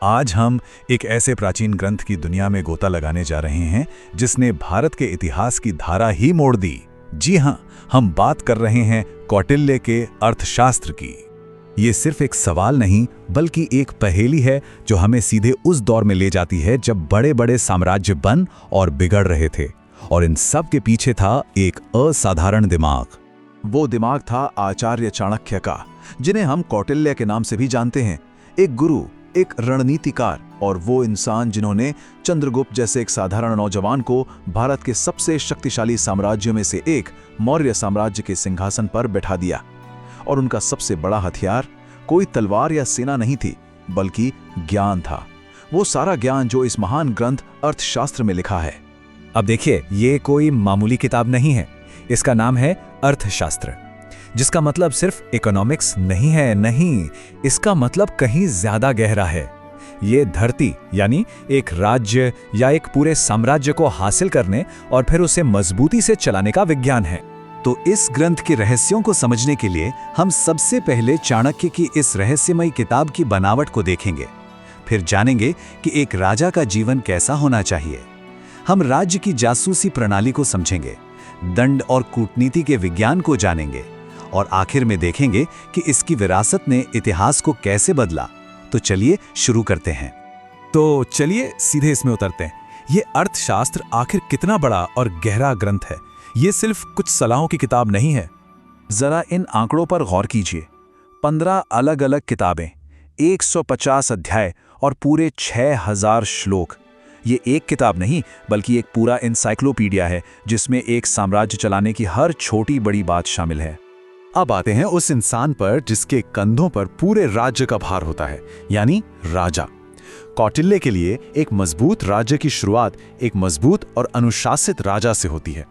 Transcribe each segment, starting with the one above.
आज हम एक ऐसे प्राचीन ग्रंथ की दुनिया में गोता लगाने जा रहे हैं जिसने भारत के इतिहास की धारा ही मोड़ दी। जी हां, हम बात कर रहे हैं कौटिल्य के अर्थशास्त्र की। ये सिर्फ एक सवाल नहीं बल्कि एक पहेली है जो हमें सीधे उस दौर में ले जाती है जब बड़े बड़े साम्राज्य बन और बिगड़ रहे थे, और इन सब के पीछे था एक असाधारण दिमाग। वो दिमाग था आचार्य चाणक्य का, जिन्हें हम कौटिल्य के नाम से भी जानते हैं। एक गुरु, एक रणनीतिकार और वो इंसान जिन्होंने चंद्रगुप्त जैसे एक साधारण नौजवान को भारत के सबसे शक्तिशाली साम्राज्यों में से एक मौर्य साम्राज्य के सिंहासन पर बैठा दिया। और उनका सबसे बड़ा हथियार कोई तलवार या सेना नहीं थी, बल्कि ज्ञान था। वो सारा ज्ञान जो इस महान ग्रंथ अर्थशास्त्र में लिखा है। अब देखिए, ये कोई मामूली किताब नहीं है। इसका नाम है अर्थशास्त्र, जिसका मतलब सिर्फ इकोनॉमिक्स नहीं है। नहीं, इसका मतलब कहीं ज्यादा गहरा है। ये धरती यानी एक राज्य या एक पूरे साम्राज्य को हासिल करने और फिर उसे मजबूती से चलाने का विज्ञान है। तो इस ग्रंथ के रहस्यों को समझने के लिए हम सबसे पहले चाणक्य की इस रहस्यमयी किताब की बनावट को देखेंगे। फिर जानेंगे कि एक राजा का जीवन कैसा होना चाहिए। हम राज्य की जासूसी प्रणाली को समझेंगे, दंड और कूटनीति के विज्ञान को जानेंगे, और आखिर में देखेंगे कि इसकी विरासत ने इतिहास को कैसे बदला। तो चलिए शुरू करते हैं। तो चलिए सीधे इसमें उतरते हैं। ये अर्थशास्त्र आखिर कितना बड़ा और गहरा ग्रंथ है। ये सिर्फ कुछ सलाहों की किताब नहीं है। जरा इन आंकड़ों पर गौर कीजिए। 15 अलग अलग किताबें, 150 अध्याय और पूरे 6000 श्लोक। ये एक किताब नहीं बल्कि एक पूरा एनसाइक्लोपीडिया है, जिसमें एक साम्राज्य चलाने की हर छोटी बड़ी बात शामिल है। अब आते हैं उस इंसान पर जिसके कंधों पर पूरे राज्य का भार होता है, यानी राजा। कौटिल्य के लिए एक मजबूत राज्य की शुरुआत एक मजबूत और अनुशासित राजा से होती है।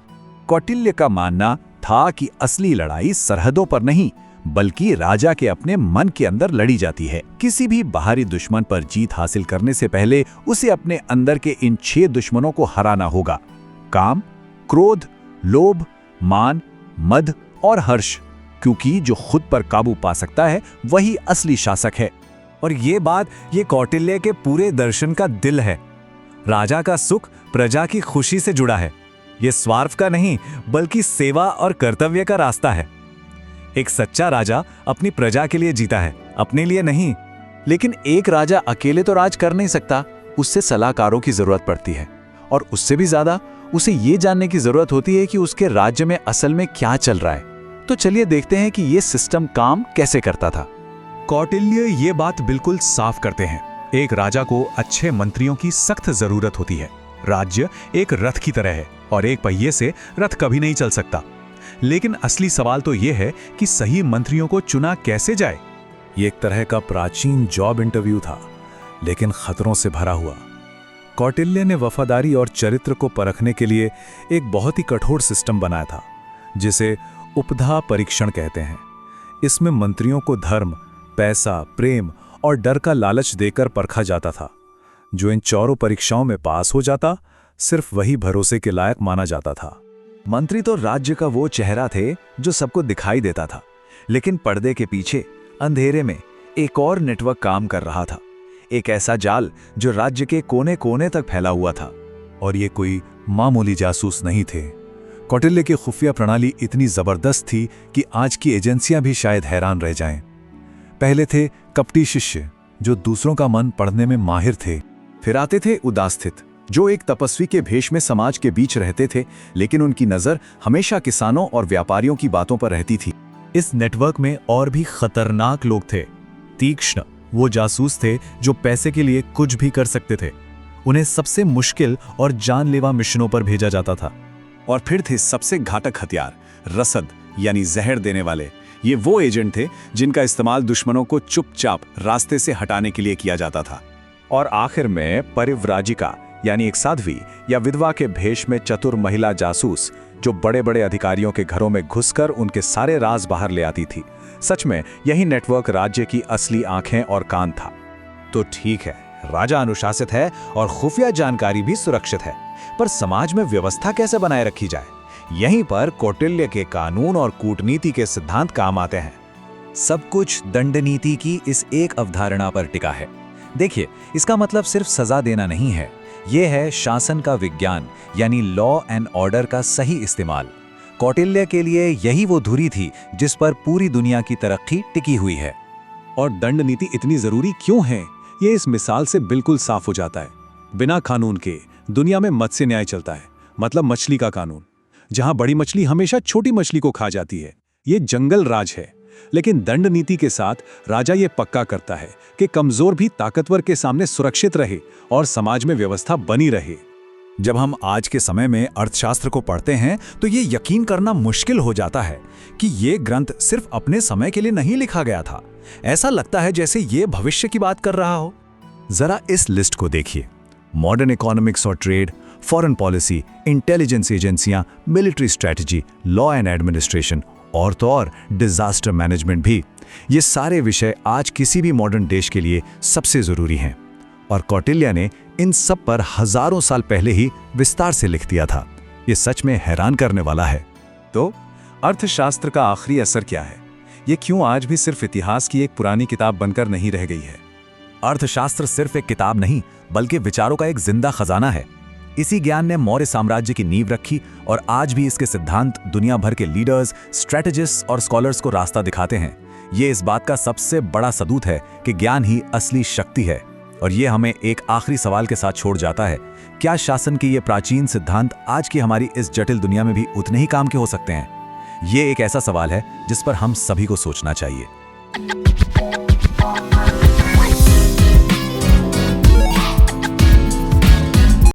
कौटिल्य का मानना था कि असली लड़ाई सरहदों पर नहीं बल्कि राजा के अपने मन के अंदर लड़ी जाती है। किसी भी बाहरी दुश्मन पर जीत हासिल करने से पहले उसे अपने अंदर के इन 6 दुश्मनों को हराना होगा: काम, क्रोध, लोभ, मान, मद और हर्ष। क्योंकि जो खुद पर काबू पा सकता है वही असली शासक है। और ये बात ये कौटिल्य के पूरे दर्शन का दिल है। राजा का सुख प्रजा की खुशी से जुड़ा है। ये स्वार्थ का नहीं बल्कि सेवा और कर्तव्य का रास्ता है। एक सच्चा राजा अपनी प्रजा के लिए जीता है, अपने लिए नहीं। लेकिन एक राजा अकेले तो राज कर नहीं सकता, उससे सलाहकारों की जरूरत पड़ती है। और उससे भी ज्यादा उसे ये जानने की जरूरत होती है कि उसके राज्य में असल में क्या चल रहा है। तो चलिए देखते हैं कि ये सिस्टम काम कैसे करता था। कौटिल्य ये बात बिल्कुल साफ करते हैं। एक राजा को अच्छे मंत्रियों की सख्त जरूरत होती है। राज्य एक रथ की तरह है और एक पहिए से रथ कभी नहीं चल सकता। लेकिन असली सवाल तो यह है कि सही मंत्रियों को चुना कैसे जाए। ये एक तरह का प्राचीन जॉब इंटरव्यू था, लेकिन खतरों से भरा हुआ। कौटिल्य ने वफादारी और चरित्र को परखने के लिए एक बहुत ही कठोर सिस्टम बनाया था, जिसे उपधा परीक्षण कहते हैं। इसमें मंत्रियों को धर्म, पैसा, प्रेम और डर का लालच देकर परखा जाता था। जो इन चारों परीक्षाओं में पास हो जाता, सिर्फ वही भरोसे के लायक माना जाता था। मंत्री तो राज्य का वो चेहरा थे जो सबको दिखाई देता था, लेकिन पर्दे के पीछे अंधेरे में एक और नेटवर्क काम कर रहा था। एक ऐसा जाल जो राज्य के कोने कोने तक फैला हुआ था। और ये कोई मामूली जासूस नहीं थे। कौटिल्य की खुफिया प्रणाली इतनी जबरदस्त थी कि आज की एजेंसियां भी शायद हैरान रह जाएं। पहले थे कपटी शिष्य जो दूसरों का मन पढ़ने में माहिर थे। फिर आते थे उदास्थित, जो एक तपस्वी के भेष में समाज के बीच रहते थे, लेकिन उनकी नजर हमेशा किसानों और व्यापारियों की बातों पर रहती थी। इस नेटवर्क में और भी खतरनाक लोग थे। तीक्ष्ण, वो जासूस थे जो पैसे के लिए कुछ भी कर सकते थे। उन्हें सबसे मुश्किल और जानलेवा मिशनों पर भेजा जाता था। और फिर थे सबसे घातक हथियार, रसद यानी जहर देने वाले। ये वो एजेंट थे जिनका इस्तेमाल दुश्मनों को चुपचाप रास्ते से हटाने के लिए किया जाता था। और आखिर में परिव्राजिका यानी एक साध्वी या विधवा के भेष में चतुर महिला जासूस, जो बड़े बड़े अधिकारियों के घरों में घुसकर उनके सारे राज बाहर ले आती थी। सच में यही नेटवर्क राज्य की असली आंखें और कान था। तो ठीक है, राजा अनुशासित है और खुफिया जानकारी भी सुरक्षित है, पर समाज में व्यवस्था कैसे बनाए रखी जाए? यहीं पर कौटिल्य के कानून और कूटनीति के सिद्धांत काम आते हैं। सब कुछ दंड नीति की इस एक अवधारणा पर टिका है। देखिए, इसका मतलब सिर्फ सजा देना नहीं है, ये है शासन का विज्ञान, यानी लॉ एंड ऑर्डर का सही इस्तेमाल। कौटिल्य के लिए यही वो धुरी थी जिस पर पूरी दुनिया की तरक्की टिकी हुई है। और दंड नीति इतनी जरूरी क्यों है, ये इस मिसाल से बिल्कुल साफ हो जाता है। बिना कानून के दुनिया में मत्स्य न्याय चलता है, मतलब मछली का कानून। जहां बड़ी मछली हमेशा छोटी मछली को खा जाती है, ये जंगल राज है। लेकिन दंड नीति के साथ राजा ये पक्का करता है कि कमजोर भी ताकतवर के सामने सुरक्षित रहे और समाज में व्यवस्था बनी रहे। जब हम आज के समय में अर्थशास्त्र को पढ़ते हैं तो ये यकीन करना मुश्किल हो जाता है कि ये ग्रंथ सिर्फ अपने समय के लिए नहीं लिखा गया था। ऐसा लगता है जैसे ये भविष्य की बात कर रहा हो। जरा इस लिस्ट को देखिए। मॉडर्न इकोनॉमिक्स और ट्रेड, फॉरेन पॉलिसी, इंटेलिजेंस एजेंसियां, military strategy, law and administration और तो और डिजास्टर मैनेजमेंट भी। ये सारे विषय आज किसी भी मॉडर्न देश के लिए सबसे जरूरी हैं। और कौटिल्य ने इन सब पर हजारों साल पहले ही विस्तार से लिख दिया था। ये सच में हैरान करने वाला है। तो अर्थशास्त्र का आखिरी असर क्या है? ये क्यों आज भी सिर्फ इतिहास की एक पुरानी किताब बनकर नहीं रह गई है? अर्थशास्त्र सिर्फ एक किताब नहीं, बल्कि विचारों का एक जिंदा खजाना है। इसी ज्ञान ने मौर्य साम्राज्य की नींव रखी और आज भी इसके सिद्धांत दुनिया भर के लीडर्स, स्ट्रेटेजिस्ट्स और स्कॉलर्स को रास्ता दिखाते हैं। ये इस बात का सबसे बड़ा सबूत है कि ज्ञान ही असली शक्ति है। और ये हमें एक आखिरी सवाल के साथ छोड़ जाता है, क्या शासन के ये प्राचीन सिद्धांत आज की हमारी इस जटिल दुनिया में भी उतने ही काम के हो सकते हैं? ये एक ऐसा सवाल है जिस पर हम सभी को सोचना चाहिए।